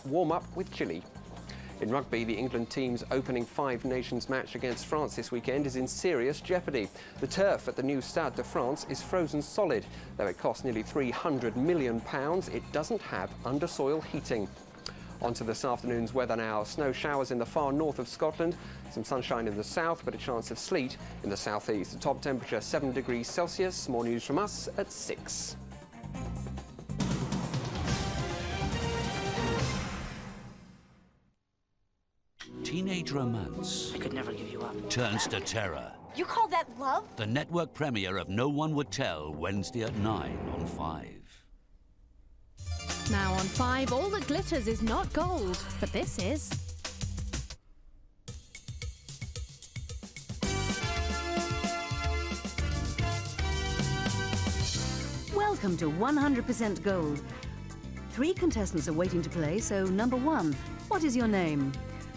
warm-up with Chile. In rugby, the England team's opening Five Nations match against France this weekend is in serious jeopardy. The turf at the new Stade de France is frozen solid. Though it costs nearly £300 million, it doesn't have undersoil heating. On to this afternoon's weather now. Snow showers in the far north of Scotland, some sunshine in the south, but a chance of sleet in the southeast. The top temperature 7 degrees Celsius. More news from us at 6. Teenage romance. I could never give you up. Turns to terror. You call that love? The network premiere of No One Would Tell, Wednesday at 9 on 5. Now on 5, all that glitters is not gold, but this is. Welcome to 100% Gold. 3 contestants are waiting to play, so number 1, what is your name?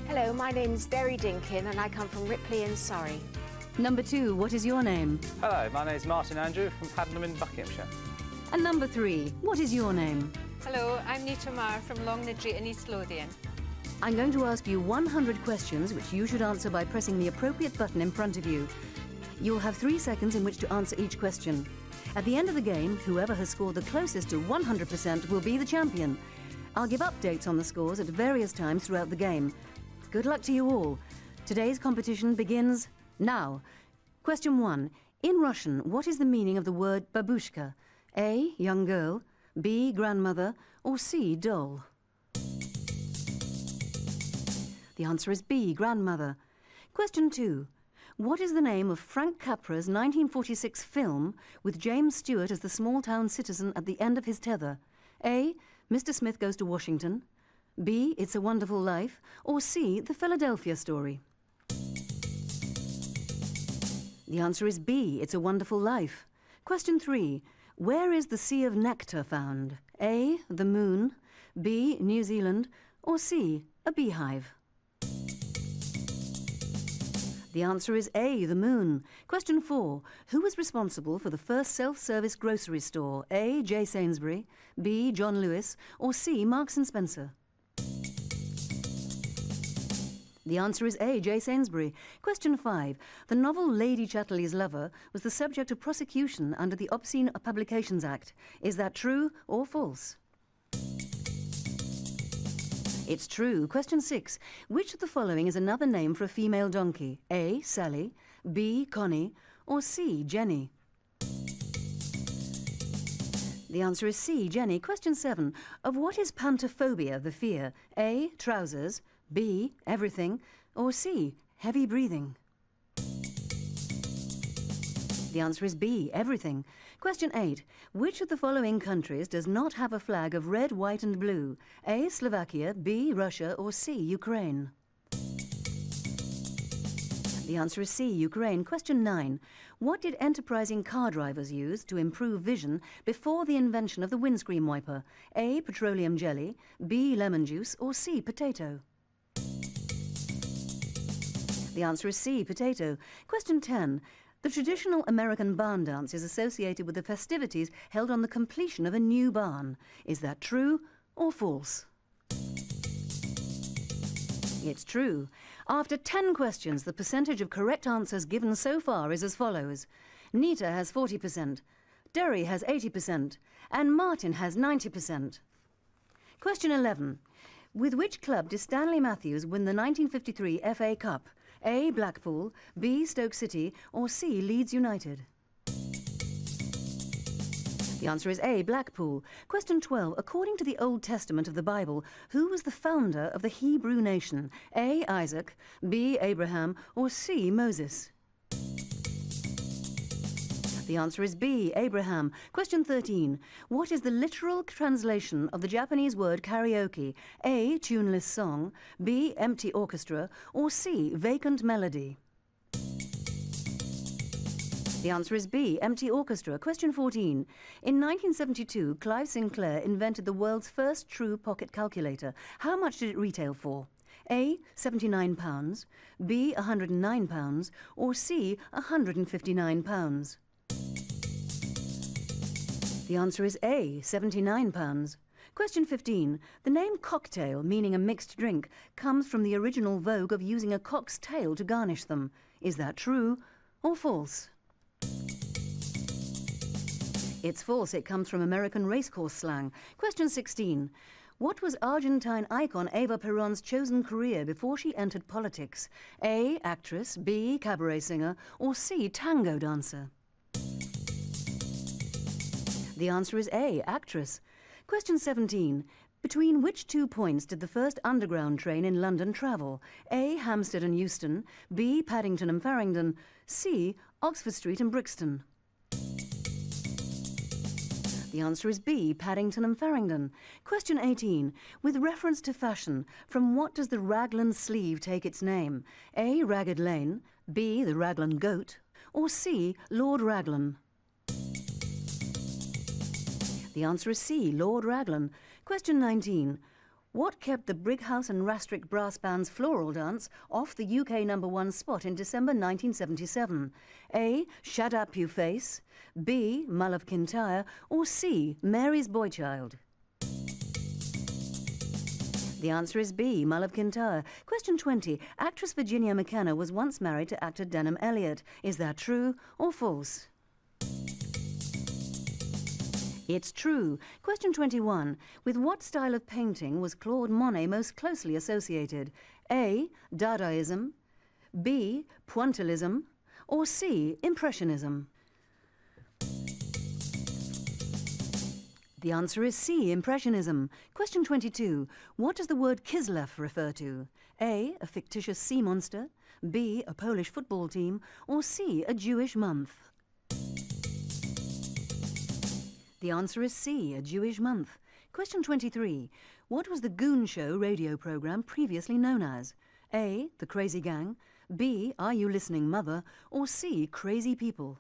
Hello, my name's Derry Dinkin and I come from Ripley in Surrey. Number 2, what is your name? Hello, my name's Martin Andrew from Haddenham in Buckinghamshire. And number 3, what is your name? Hello, I'm Nita Marr from Longnidree in East Lothian. I'm going to ask you 100 questions which you should answer by pressing the appropriate button in front of you. You'll have 3 seconds in which to answer each question. At the end of the game, whoever has scored the closest to 100% will be the champion. I'll give updates on the scores at various times throughout the game. Good luck to you all. Today's competition begins now. Question 1. In Russian, what is the meaning of the word babushka? A, young girl, B, grandmother, or C, doll? The answer is B, grandmother. Question 2. What is the name of Frank Capra's 1946 film with James Stewart as the small-town citizen at the end of his tether? A, Mr. Smith Goes to Washington, B, It's a Wonderful Life, or C, The Philadelphia Story? The answer is B, It's a Wonderful Life. Question 3. Where is the Sea of Nectar found? A, the moon, B, New Zealand, or C, a beehive? The answer is A, the moon. Question 4. Who was responsible for the first self-service grocery store? A, J. Sainsbury, B, John Lewis, or C, Marks and Spencer? The answer is A, J. Sainsbury. Question 5. The novel Lady Chatterley's Lover was the subject of prosecution under the Obscene Publications Act. Is that true or false? It's true. Question 6. Which of the following is another name for a female donkey? A, Sally, B, Connie, or C, Jenny? The answer is C, Jenny. Question 7. Of what is pantophobia the fear? A, trousers, B, everything, or C, heavy breathing? The answer is B, everything. Question 8. Which of the following countries does not have a flag of red, white and blue? A, Slovakia, B, Russia, or C, Ukraine? The answer is C, Ukraine. Question 9. What did enterprising car drivers use to improve vision before the invention of the windscreen wiper? A, petroleum jelly, B, lemon juice, or C, potato? The answer is C, potato. Question 10. The traditional American barn dance is associated with the festivities held on the completion of a new barn. Is that true or false? It's true. After 10 questions, the percentage of correct answers given so far is as follows. Nita has 40%, Derry has 80%, and Martin has 90%. Question 11. With which club did Stanley Matthews win the 1953 FA Cup? A, Blackpool, B, Stoke City, or C, Leeds United? The answer is A, Blackpool. Question 12. According to the Old Testament of the Bible, who was the founder of the Hebrew nation? A, Isaac, B, Abraham, or C, Moses? The answer is B, Abraham. Question 13. What is the literal translation of the Japanese word karaoke? A, tuneless song, B, empty orchestra, or C, vacant melody? The answer is B, empty orchestra. Question 14. In 1972, Clive Sinclair invented the world's first true pocket calculator. How much did it retail for? A, £79, B, £109, or C, £159? The answer is A, £79. Question 15. The name cocktail, meaning a mixed drink, comes from the original vogue of using a cock's tail to garnish them. Is that true or false? It's false. It comes from American racecourse slang. Question 16. What was Argentine icon Eva Perón's chosen career before she entered politics? A. Actress, B. Cabaret singer, or C. Tango dancer? The answer is A. Actress. Question 17. Between which 2 points did the first underground train in London travel? A. Hampstead and Euston, B. Paddington and Farringdon, C. Oxford Street and Brixton? The answer is B. Paddington and Farringdon. Question 18. With reference to fashion, from what does the raglan sleeve take its name? A. Ragged Lane, B. the Raglan Goat, or C. Lord Raglan? The answer is C. Lord Raglan. Question 19. What kept the Brighouse and Rastrick brass band's Floral Dance off the UK #1 spot in December 1977? A. Shut Up You Face, B. Mull of Kintyre, or C. Mary's Boy Child? The answer is B. Mull of Kintyre. Question 20. Actress Virginia McKenna was once married to actor Denham Elliott. Is that true or false? It's true. Question 21. With what style of painting was Claude Monet most closely associated? A. Dadaism, B. Pointillism, or C. Impressionism? The answer is C. Impressionism. Question 22. What does the word Kislev refer to? A. A fictitious sea monster, B. A Polish football team, or C. A Jewish month? The answer is C. A Jewish month. Question 23. What was the Goon Show radio programme previously known as? A. The Crazy Gang, B. Are You Listening, Mother, or C. Crazy People?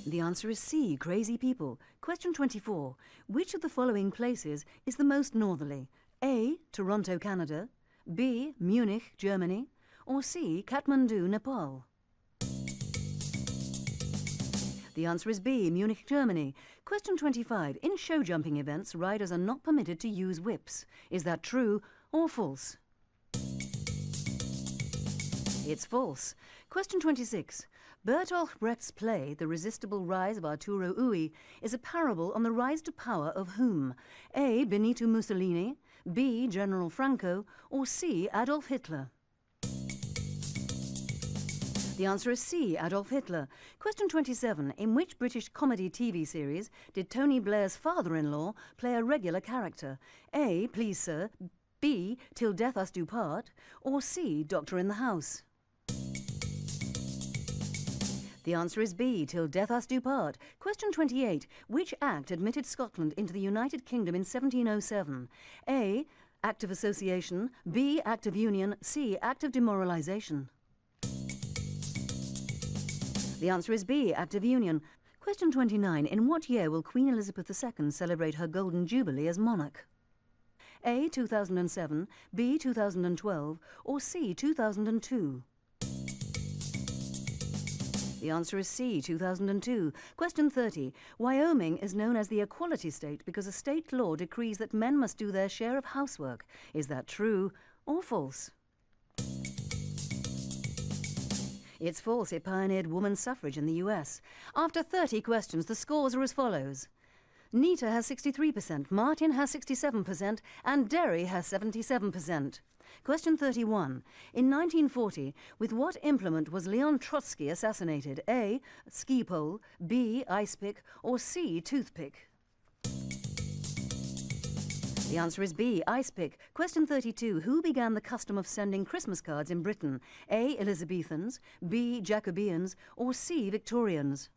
The answer is C. Crazy People. Question 24. Which of the following places is the most northerly? A. Toronto, Canada, B. Munich, Germany, or C. Kathmandu, Nepal? The answer is B. Munich, Germany. Question 25. In show jumping events, riders are not permitted to use whips. Is that true or false? It's false. Question 26. Bertolt Brecht's play, The Resistible Rise of Arturo Ui, is a parable on the rise to power of whom? A. Benito Mussolini, B. General Franco, or C. Adolf Hitler? The answer is C. Adolf Hitler. Question 27. In which British comedy TV series did Tony Blair's father-in-law play a regular character? A. Please Sir, B. Till Death Us Do Part, or C. Doctor in the House? The answer is B. Till Death Us Do Part. Question 28. Which Act admitted Scotland into the United Kingdom in 1707? A. Act of Association, B. Act of Union, C. Act of Demoralisation? The answer is B. Act of Union. Question 29. In what year will Queen Elizabeth II celebrate her Golden Jubilee as monarch? A. 2007, B. 2012, or C. 2002? The answer is C. 2002. Question 30. Wyoming is known as the Equality State because a state law decrees that men must do their share of housework. Is that true or false? It's false. It pioneered women's suffrage in the US. After 30 questions, the scores are as follows. Nita has 63%, Martin has 67%, and Derry has 77%. Question 31. In 1940, with what implement was Leon Trotsky assassinated? A. Ski pole, B. Ice pick, or C. Toothpick? The answer is B. Ice pick. Question 32. Who began the custom of sending Christmas cards in Britain? A. Elizabethans, B. Jacobeans, or C. Victorians?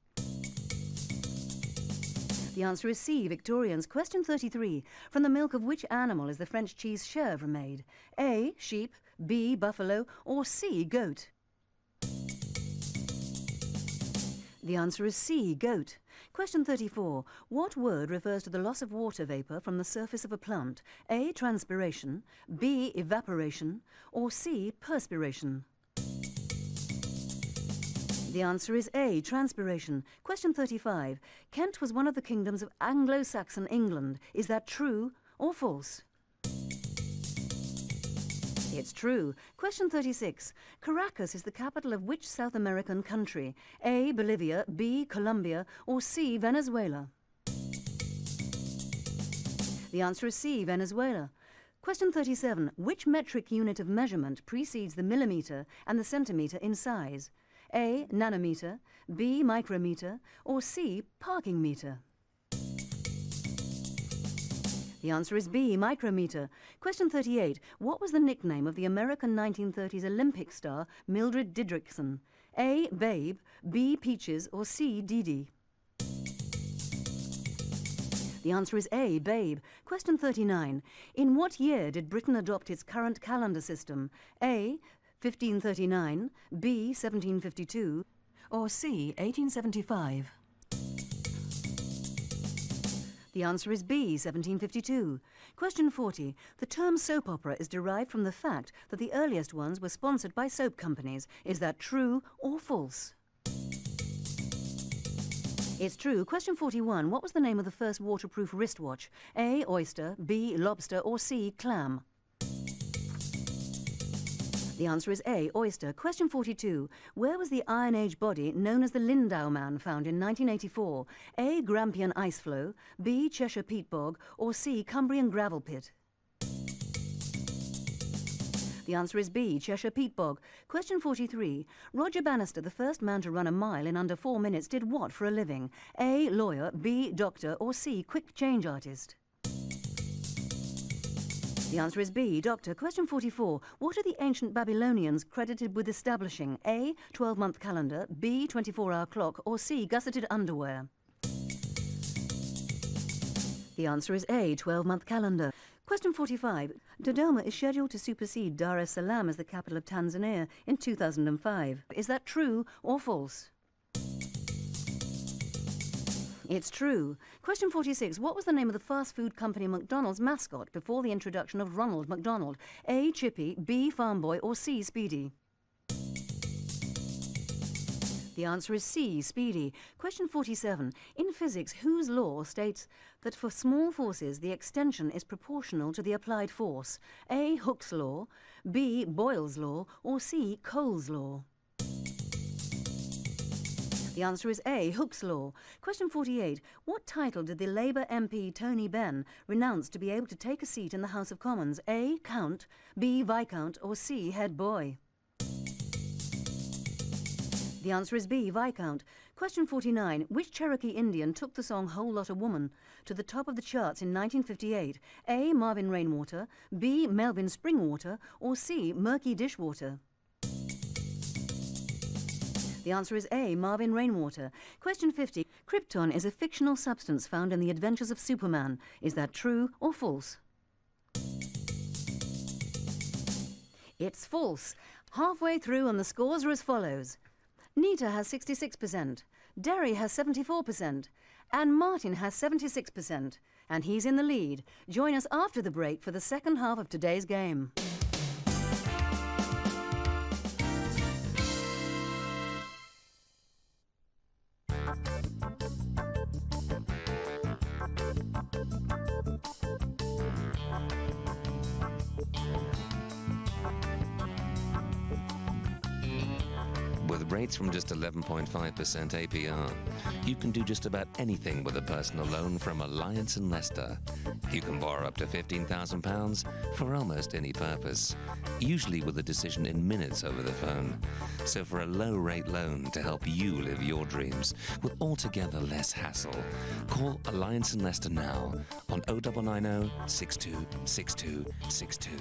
The answer is C. Victorians. Question 33. From the milk of which animal is the French cheese chèvre made? A. Sheep, B. Buffalo, or C. Goat? The answer is C. Goat. Question 34. What word refers to the loss of water vapour from the surface of a plant? A. Transpiration, B. Evaporation, or C. Perspiration? The answer is A, transpiration. Question 35. Kent was one of the kingdoms of Anglo-Saxon England. Is that true or false? It's true. Question 36. Caracas is the capital of which South American country? A, Bolivia, B, Colombia, or C, Venezuela? The answer is C, Venezuela. Question 37. Which metric unit of measurement precedes the millimetre and the centimetre in size? A, nanometre, B, micrometre, or C, parking metre? The answer is B, micrometre. Question 38. What was the nickname of the American 1930s Olympic star Mildred Didrikson? A, Babe, B, Peaches, or C, Dee Dee? The answer is A, Babe. Question 39. In what year did Britain adopt its current calendar system? A, 1539, B, 1752, or C, 1875? The answer is B, 1752. Question 40. The term soap opera is derived from the fact that the earliest ones were sponsored by soap companies. Is that true or false? It's true. Question 41. What was the name of the first waterproof wristwatch? A, oyster, B, lobster, or C, clam? The answer is A, oyster. Question 42. Where was the Iron Age body known as the Lindau Man found in 1984? A, Grampian ice flow, B, Cheshire peat bog, or C, Cumbrian gravel pit? The answer is B, Cheshire peat bog. Question 43. Roger Bannister, the first man to run a mile in under 4 minutes, did what for a living? A, lawyer, B, doctor, or C, quick change artist? The answer is B, doctor. Question 44. What are the ancient Babylonians credited with establishing? A, 12-month calendar, B, 24-hour clock, or C, gusseted underwear? The answer is A, 12-month calendar. Question 45. Dodoma is scheduled to supersede Dar es Salaam as the capital of Tanzania in 2005. Is that true or false? It's true. Question 46. What was the name of the fast food company McDonald's mascot before the introduction of Ronald McDonald? A, Chippy, B, Farm Boy, or C, Speedy? The answer is C, Speedy. Question 47. In physics, whose law states that for small forces the extension is proportional to the applied force? A, Hooke's law, B, Boyle's law, or C, Cole's law? The answer is A, Hooke's law. Question 48. What title did the Labour MP Tony Benn renounce to be able to take a seat in the House of Commons? A, Count, B, Viscount, or C, Head Boy? The answer is B, Viscount. Question 49. Which Cherokee Indian took the song Whole Lotta Woman to the top of the charts in 1958? A, Marvin Rainwater, B, Melvin Springwater, or C, Murky Dishwater? The answer is A, Marvin Rainwater. Question 50. Krypton is a fictional substance found in The Adventures of Superman. Is that true or false? It's false. Halfway through and the scores are as follows. Nita has 66%, Derry has 74%, and Martin has 76%. And he's in the lead. Join us after the break for the second half of today's game. With rates from just 11.5% APR, you can do just about anything with a personal loan from Alliance and Leicester. You can borrow up to £15,000 for almost any purpose, usually with a decision in minutes over the phone. So for a low-rate loan to help you live your dreams with altogether less hassle, call Alliance and Leicester now on 0990 626262.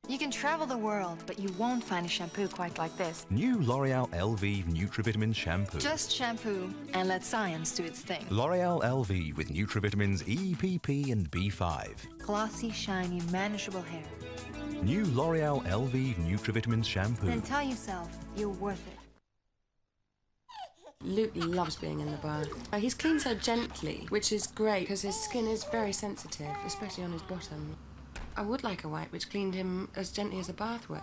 You can travel the world, but you won't find a shampoo quite like this. New L'Oreal Elvive Nutrivitamins shampoo. Just shampoo and let science do its thing. L'Oreal Elvive with Nutrivitamins E, PP and B5. Glossy, shiny, manageable hair. New L'Oreal Elvive Nutrivitamins shampoo. And tell yourself you're worth it. Luke loves being in the bath. He's cleaned so gently, which is great because his skin is very sensitive, especially on his bottom. I would like a wipe which cleaned him as gently as a bath would.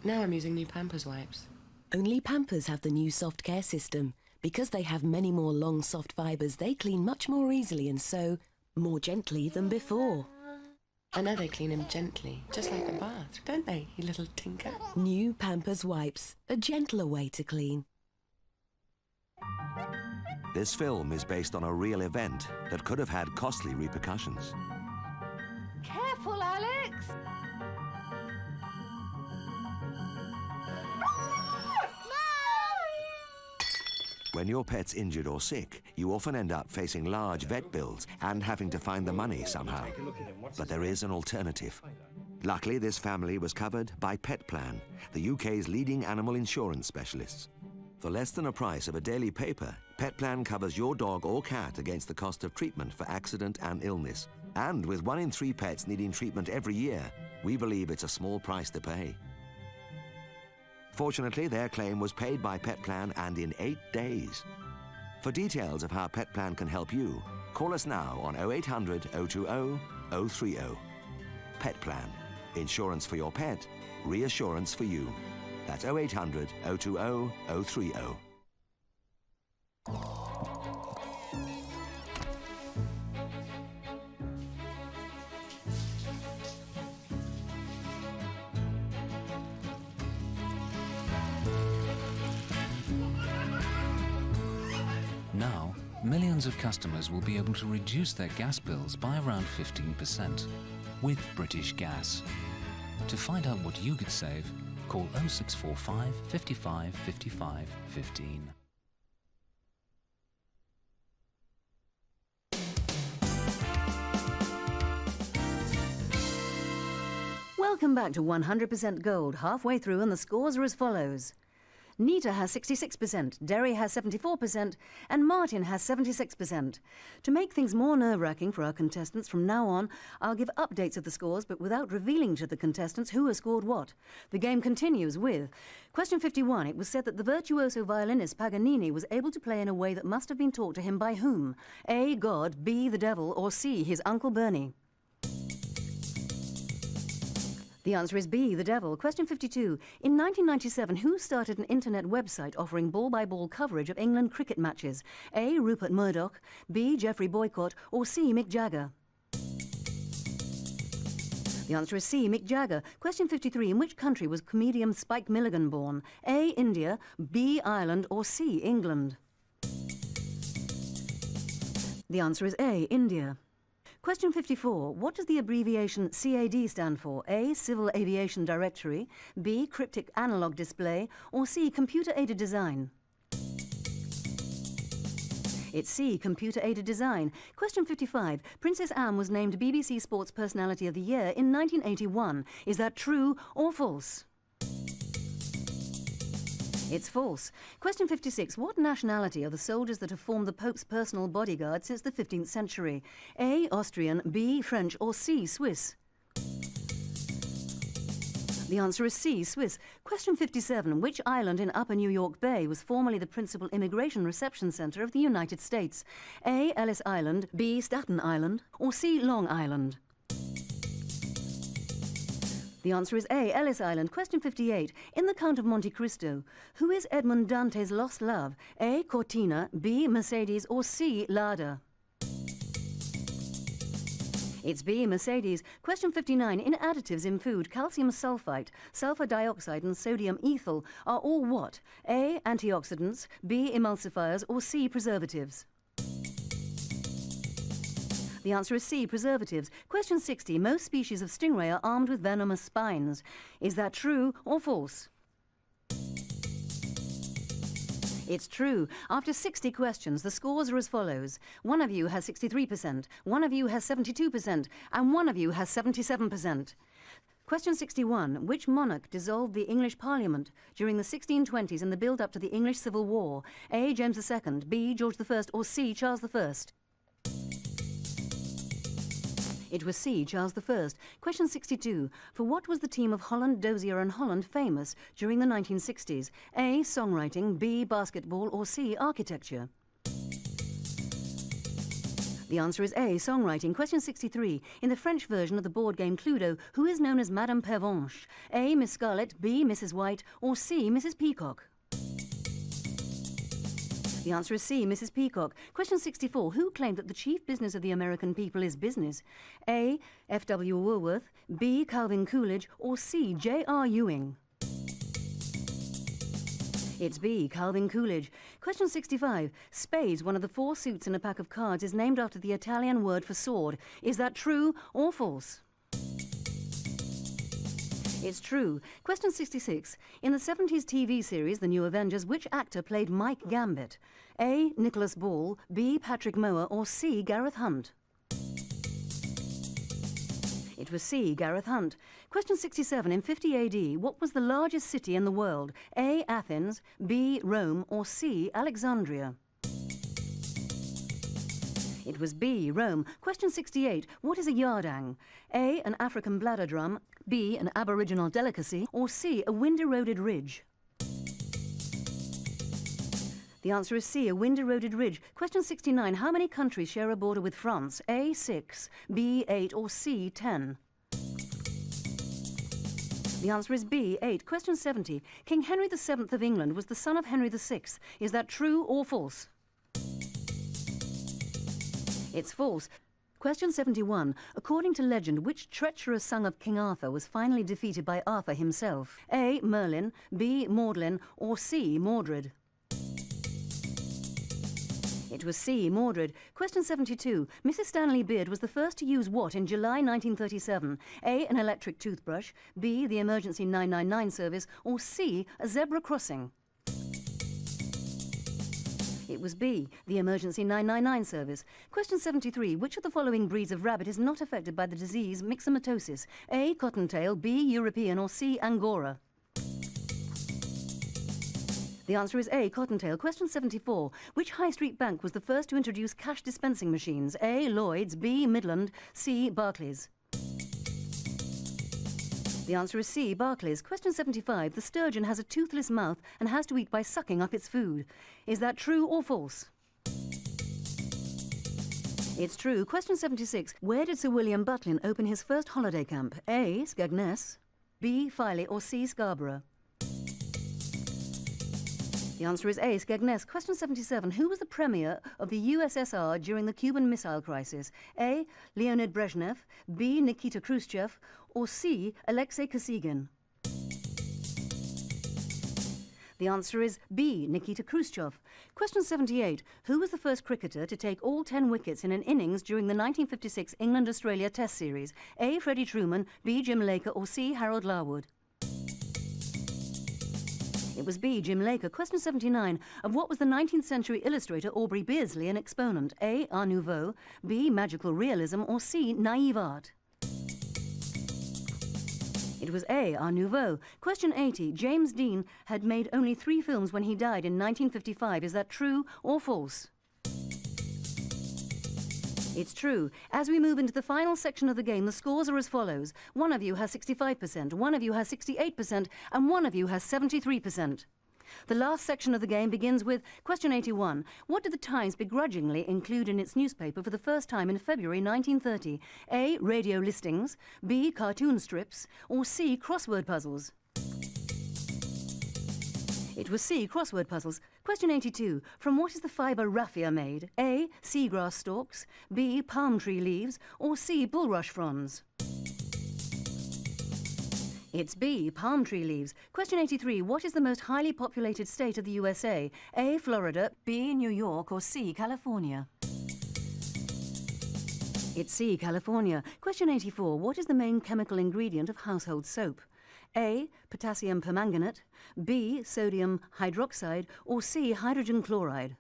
Now I'm using new Pampers wipes. Only Pampers have the new soft care system. Because they have many more long, soft fibres, they clean much more easily and so more gently than before. I know they clean him gently, just like a bath, don't they, you little tinker? New Pampers wipes, a gentler way to clean. This film is based on a real event that could have had costly repercussions. Careful, Alex! When your pet's injured or sick, you often end up facing large vet bills and having to find the money somehow. But there is an alternative. Luckily, this family was covered by Petplan, the UK's leading animal insurance specialists. For less than a price of a daily paper, Petplan covers your dog or cat against the cost of treatment for accident and illness. And with 1 in 3 pets needing treatment every year, we believe it's a small price to pay. Fortunately, their claim was paid by Petplan and in 8 days. For details of how Petplan can help you, call us now on 0800 020 030. Petplan. Insurance for your pet, reassurance for you. That's 0800 020 030. Now, millions of customers will be able to reduce their gas bills by around 15% with British Gas. To find out what you could save, call 0645 55 55 15. Welcome back to 100% Gold. Halfway through and the scores are as follows. Nita has 66%, Derry has 74%, and Martin has 76%. To make things more nerve-wracking for our contestants, from now on, I'll give updates of the scores, but without revealing to the contestants who has scored what. The game continues with question 51. It was said that the virtuoso violinist Paganini was able to play in a way that must have been taught to him by whom? A, God, B, the devil, or C, his Uncle Bernie? The answer is B, the devil. Question 52. In 1997, who started an internet website offering ball-by-ball coverage of England cricket matches? A, Rupert Murdoch, B, Geoffrey Boycott, or C, Mick Jagger? The answer is C, Mick Jagger. Question 53. In which country was comedian Spike Milligan born? A, India, B, Ireland, or C, England? The answer is A, India. Question 54. What does the abbreviation CAD stand for? A, Civil Aviation Directory, B, Cryptic Analog Display, or C, Computer-Aided Design? It's C, Computer-Aided Design. Question 55. Princess Anne was named BBC Sports Personality of the Year in 1981. Is that true or false? It's false. Question 56. What nationality are the soldiers that have formed the Pope's personal bodyguard since the 15th century? A, Austrian, B, French, or C, Swiss? The answer is C, Swiss. Question 57. Which island in Upper New York Bay was formerly the principal immigration reception center of the United States? A, Ellis Island, B, Staten Island, or C, Long Island? The answer is A, Ellis Island. Question 58. In The Count of Monte Cristo, who is Edmond Dante's lost love? A, Cortina, B, Mercedes, or C, Lada? It's B, Mercedes. Question 59. In additives in food, calcium sulfite, sulfur dioxide, and sodium ethyl are all what? A, antioxidants, B, emulsifiers, or C, preservatives? The answer is C, preservatives. Question 60. Most species of stingray are armed with venomous spines. Is that true or false? It's true. After 60 questions, the scores are as follows. One of you has 63%, one of you has 72%, and one of you has 77%. Question 61. Which monarch dissolved the English Parliament during the 1620s and the build-up to the English Civil War? A, James II, B, George I, or C, Charles I? It was C, Charles I. Question 62. For what was the team of Holland, Dozier and Holland famous during the 1960s? A, songwriting, B, basketball, or C, architecture? The answer is A, songwriting. Question 63. In the French version of the board game Cluedo, who is known as Madame Pervenche? A, Miss Scarlet, B, Mrs. White, or C, Mrs. Peacock? The answer is C, Mrs. Peacock. Question 64. Who claimed that the chief business of the American people is business? A, F.W. Woolworth, B, Calvin Coolidge, or C, J.R. Ewing? It's B, Calvin Coolidge. Question 65. Spades, one of the 4 suits in a pack of cards, is named after the Italian word for sword. Is that true or false? It's true. Question 66. In the 70s TV series The New Avengers, which actor played Mike Gambit? A, Nicholas Ball, B, Patrick Mower, or C, Gareth Hunt? It was C, Gareth Hunt. Question 67. In 50 AD, what was the largest city in the world? A, Athens, B, Rome, or C, Alexandria? It was B, Rome. Question 68. What is a yardang? A, an African bladder drum, B, an aboriginal delicacy, or C, a wind-eroded ridge? The answer is C, a wind-eroded ridge. Question 69. How many countries share a border with France? A, 6, B, 8, or C, 10? The answer is B, 8. Question 70. King Henry VII of England was the son of Henry VI. Is that true or false? It's false. Question 71. According to legend, which treacherous son of King Arthur was finally defeated by Arthur himself? A, Merlin, B, Maudlin, or C, Mordred? It was C, Mordred. Question 72. Mrs. Stanley Beard was the first to use what in July 1937? A, an electric toothbrush, B, the emergency 999 service, or C, a zebra crossing? It was B, the emergency 999 service. Question 73. Which of the following breeds of rabbit is not affected by the disease myxomatosis? A, cottontail, B, European, or C, Angora? The answer is A, cottontail. Question 74. Which high street bank was the first to introduce cash dispensing machines? A, Lloyds, B, Midland, C, Barclays? The answer is C, Barclays. Question 75. The sturgeon has a toothless mouth and has to eat by sucking up its food. Is that true or false? It's true. Question 76. Where did Sir William Butlin open his first holiday camp? A, Skegness, B, Filey, or C, Scarborough? The answer is A, Skegness. Question 77. Who was the premier of the USSR during the Cuban Missile Crisis? A, Leonid Brezhnev, B, Nikita Khrushchev, or C, Alexei Kosygin? The answer is B, Nikita Khrushchev. Question 78. Who was the first cricketer to take all 10 wickets in an innings during the 1956 England-Australia Test Series? A, Freddie Truman, B, Jim Laker, or C, Harold Larwood? It was B, Jim Laker. Question 79. Of what was the 19th century illustrator Aubrey Beardsley an exponent? A, Art Nouveau, B, magical realism, or C, naive art? It was A, Art Nouveau. Question 80. James Dean had made only 3 films when he died in 1955. Is that true or false? It's true. As we move into the final section of the game, the scores are as follows. One of you has 65%, one of you has 68%, and one of you has 73%. The last section of the game begins with question 81. What did the Times begrudgingly include in its newspaper for the first time in February 1930? A, radio listings, B, cartoon strips, or C, crossword puzzles? It was C, crossword puzzles. Question 82. From what is the fibre raffia made? A, seagrass stalks, B, palm tree leaves, or C, bulrush fronds? It's B, palm tree leaves. Question 83. What is the most highly populated state of the USA? A, Florida, B, New York, or C, California? It's C, California. Question 84. What is the main chemical ingredient of household soap? A, potassium permanganate, B, sodium hydroxide, or C, hydrogen chloride?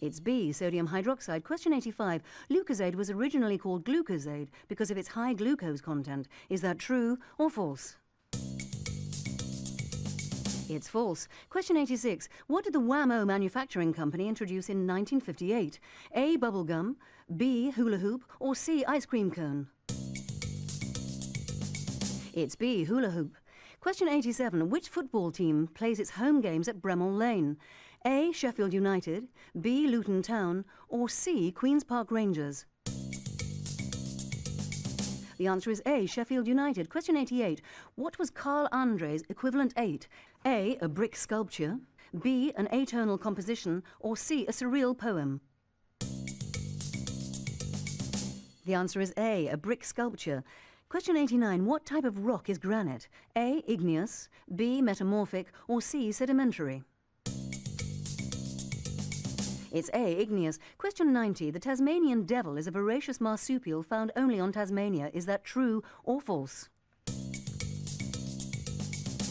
It's B, sodium hydroxide. Question 85. Lucozade was originally called Glucozade because of its high glucose content. Is that true or false? It's false. Question 86. What did the Wham-O Manufacturing Company introduce in 1958? A, bubblegum, B, hula hoop, or C, ice cream cone? It's B, hula hoop. Question 87. Which football team plays its home games at Bremel Lane? A. Sheffield United, B. Luton Town, or C. Queen's Park Rangers? The answer is A. Sheffield United. Question 88. What was Carl Andre's equivalent 8? A. A brick sculpture, B. An atonal composition, or C. A surreal poem? The answer is A. A brick sculpture. Question 89. What type of rock is granite? A. Igneous, B. Metamorphic, or C. Sedimentary? It's A. Igneous. Question 90. The Tasmanian devil is a voracious marsupial found only on Tasmania. Is that true or false?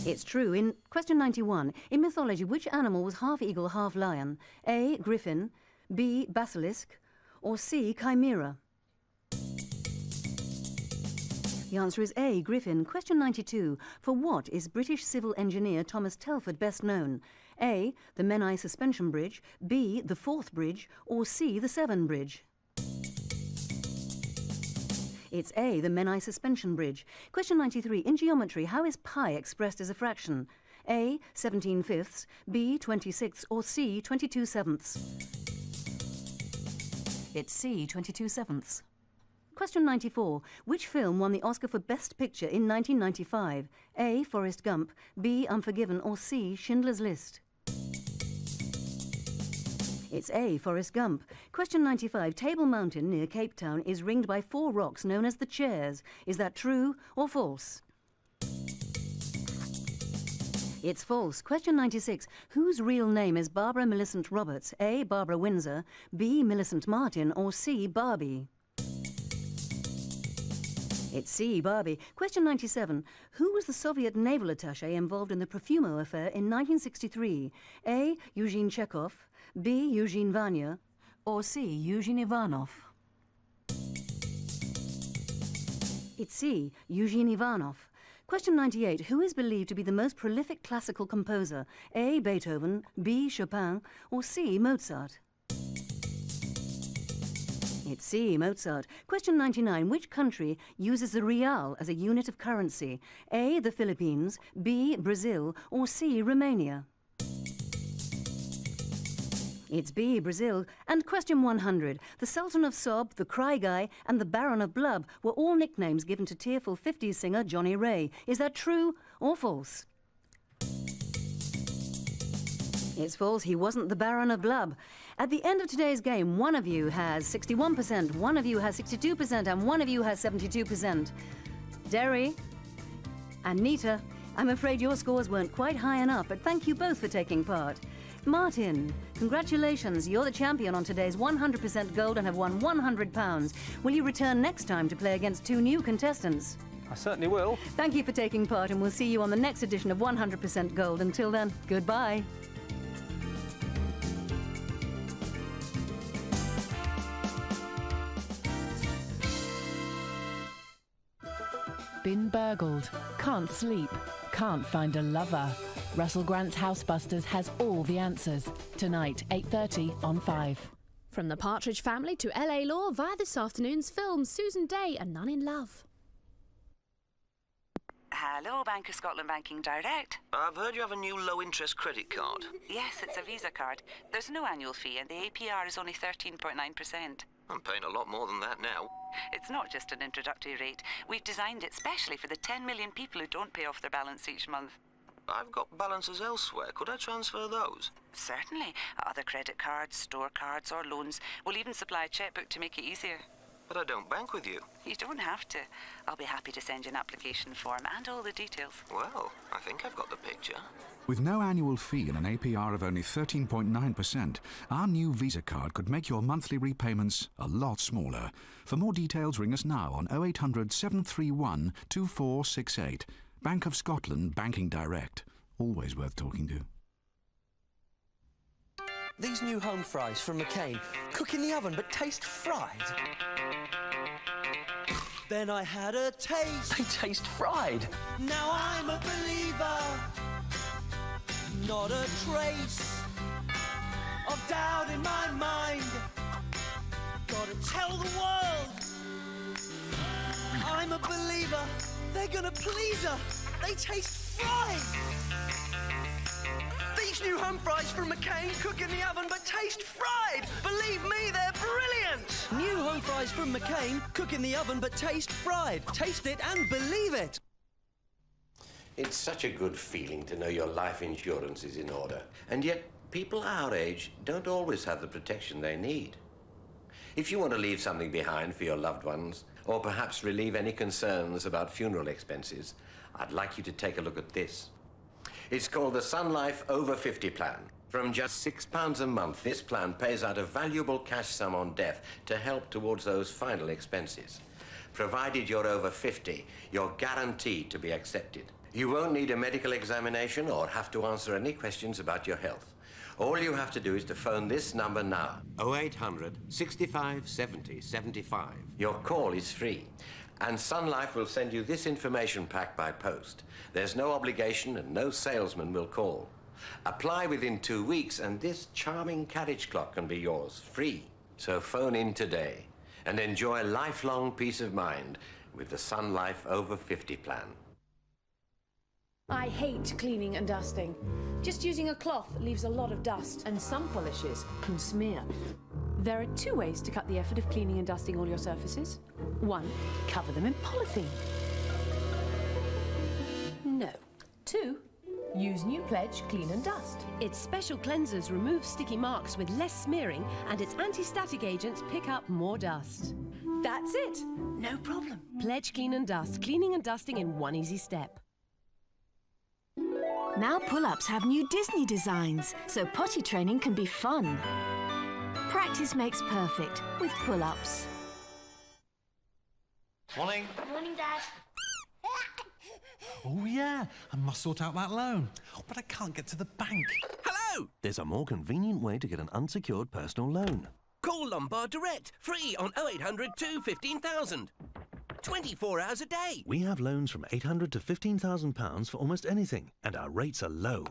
It's true. In question 91, in mythology, which animal was half eagle, half lion? A. Griffin, B. Basilisk, or C. Chimera? The answer is A. Griffin. Question 92. For what is British civil engineer Thomas Telford best known? A. The Menai Suspension Bridge, B. The Forth Bridge, or C. The Severn Bridge? It's A. The Menai Suspension Bridge. Question 93. In geometry, how is pi expressed as a fraction? A. 17/5, B. 26, or C. 22/7? It's C. 22/7. Question 94. Which film won the Oscar for Best Picture in 1995? A. Forrest Gump, B. Unforgiven, or C. Schindler's List? It's A. Forrest Gump. Question 95. Table Mountain near Cape Town is ringed by 4 rocks known as the Chairs. Is that true or false? It's false. Question 96. Whose real name is Barbara Millicent Roberts? A. Barbara Windsor, B. Millicent Martin, or C. Barbie? It's C. Barbie. Question 97. Who was the Soviet naval attaché involved in the Profumo affair in 1963? A. Eugene Chekhov, B. Eugene Vanya, or C. Eugene Ivanov? It's C. Eugene Ivanov. Question 98. Who is believed to be the most prolific classical composer? A. Beethoven, B. Chopin, or C. Mozart? It's C. Mozart. Question 99. Which country uses the real as a unit of currency? A. The Philippines, B. Brazil, or C. Romania? It's B. Brazil. And question 100. The Sultan of Sob, the Cry Guy, and the Baron of Blub were all nicknames given to tearful 50s singer Johnny Ray. Is that true or false? It's false. He wasn't the Baron of Blub. At the end of today's game, one of you has 61%, one of you has 62%, and one of you has 72%. Derry and Nita, I'm afraid your scores weren't quite high enough, but thank you both for taking part. Martin, congratulations. You're the champion on today's 100% gold and have won £100. Will you return next time to play against 2 new contestants? I certainly will. Thank you for taking part, and we'll see you on the next edition of 100% Gold. Until then, goodbye. Been burgled, can't sleep, can't find a lover. Russell Grant's Housebusters has all the answers. Tonight, 8:30 on 5. From the Partridge Family to LA Law via this afternoon's film Susan Day, A Nun in Love. Hello, Bank of Scotland Banking Direct. I've heard you have a new low-interest credit card. Yes, it's a Visa card. There's no annual fee and the APR is only 13.9%. I'm paying a lot more than that now. It's not just an introductory rate. We've designed it specially for the 10 million people who don't pay off their balance each month. I've got balances elsewhere. Could I transfer those? Certainly. Other credit cards, store cards or loans. We'll even supply a chequebook to make it easier. But I don't bank with you. You don't have to. I'll be happy to send you an application form and all the details. Well, I think I've got the picture. With no annual fee and an APR of only 13.9%, our new Visa card could make your monthly repayments a lot smaller. For more details, ring us now on 0800 731 2468. Bank of Scotland Banking Direct. Always worth talking to. These new home fries from McCain cook in the oven but taste fried. Then I had a taste. They taste fried. Now I'm a believer. Not a trace of doubt in my mind. Gotta tell the world I'm a believer. They're gonna please her. They taste fried! These new home fries from McCain cook in the oven but taste fried! Believe me, they're brilliant! New home fries from McCain cook in the oven but taste fried. Taste it and believe it! It's such a good feeling to know your life insurance is in order. And yet, people our age don't always have the protection they need. If you want to leave something behind for your loved ones, or perhaps relieve any concerns about funeral expenses, I'd like you to take a look at this. It's called the Sun Life Over 50 Plan. From just £6 a month, this plan pays out a valuable cash sum on death to help towards those final expenses. Provided you're over 50, you're guaranteed to be accepted. You won't need a medical examination or have to answer any questions about your health. All you have to do is to phone this number now, 0800 65 70 75. Your call is free, and Sun Life will send you this information pack by post. There's no obligation and no salesman will call. Apply within 2 weeks and this charming carriage clock can be yours, free. So phone in today and enjoy lifelong peace of mind with the Sun Life Over 50 plan. I hate cleaning and dusting. Just using a cloth leaves a lot of dust. And some polishes can smear. There are 2 ways to cut the effort of cleaning and dusting all your surfaces. 1, cover them in polythene. No. 2, use New Pledge Clean and Dust. Its special cleansers remove sticky marks with less smearing, and its anti-static agents pick up more dust. That's it. No problem. Pledge Clean and Dust, cleaning and dusting in one easy step. Now pull-ups have new Disney designs, so potty training can be fun. Practice makes perfect with pull-ups. Morning. Morning, Dad. Oh, yeah, I must sort out that loan. But I can't get to the bank. Hello! There's a more convenient way to get an unsecured personal loan. Call Lombard Direct, free on 0800 215 000. 24 hours a day. We have loans from £800 to £15,000 for almost anything, and our rates are low.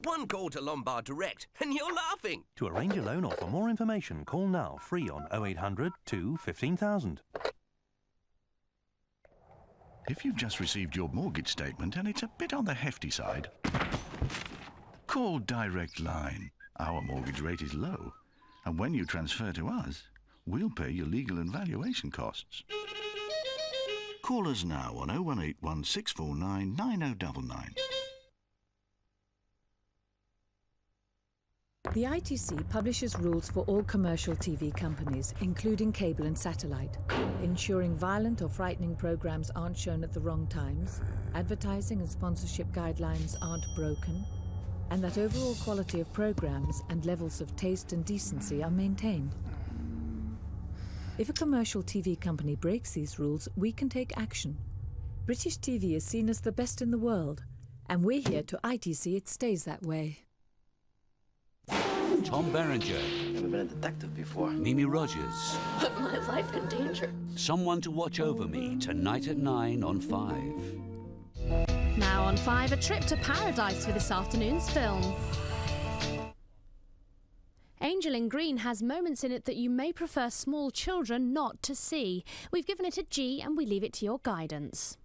One call to Lombard Direct, and you're laughing. To arrange a loan or for more information, call now, free on 0800 215 000. If you've just received your mortgage statement and it's a bit on the hefty side, call Direct Line. Our mortgage rate is low, and when you transfer to us, we'll pay your legal and valuation costs. Call us now on 0181 649 9099. The ITC publishes rules for all commercial TV companies, including cable and satellite, ensuring violent or frightening programs aren't shown at the wrong times, advertising and sponsorship guidelines aren't broken, and that overall quality of programs and levels of taste and decency are maintained. If a commercial TV company breaks these rules, we can take action. British TV is seen as the best in the world, and we're here to ITC it stays that way. Tom Berenger. Never been a detective before. Mimi Rogers. Put my life in danger. Someone to Watch Over Me, tonight at 9 on 5. Now on 5, a trip to paradise for this afternoon's film. Angel in Green has moments in it that you may prefer small children not to see. We've given it a G and we leave it to your guidance.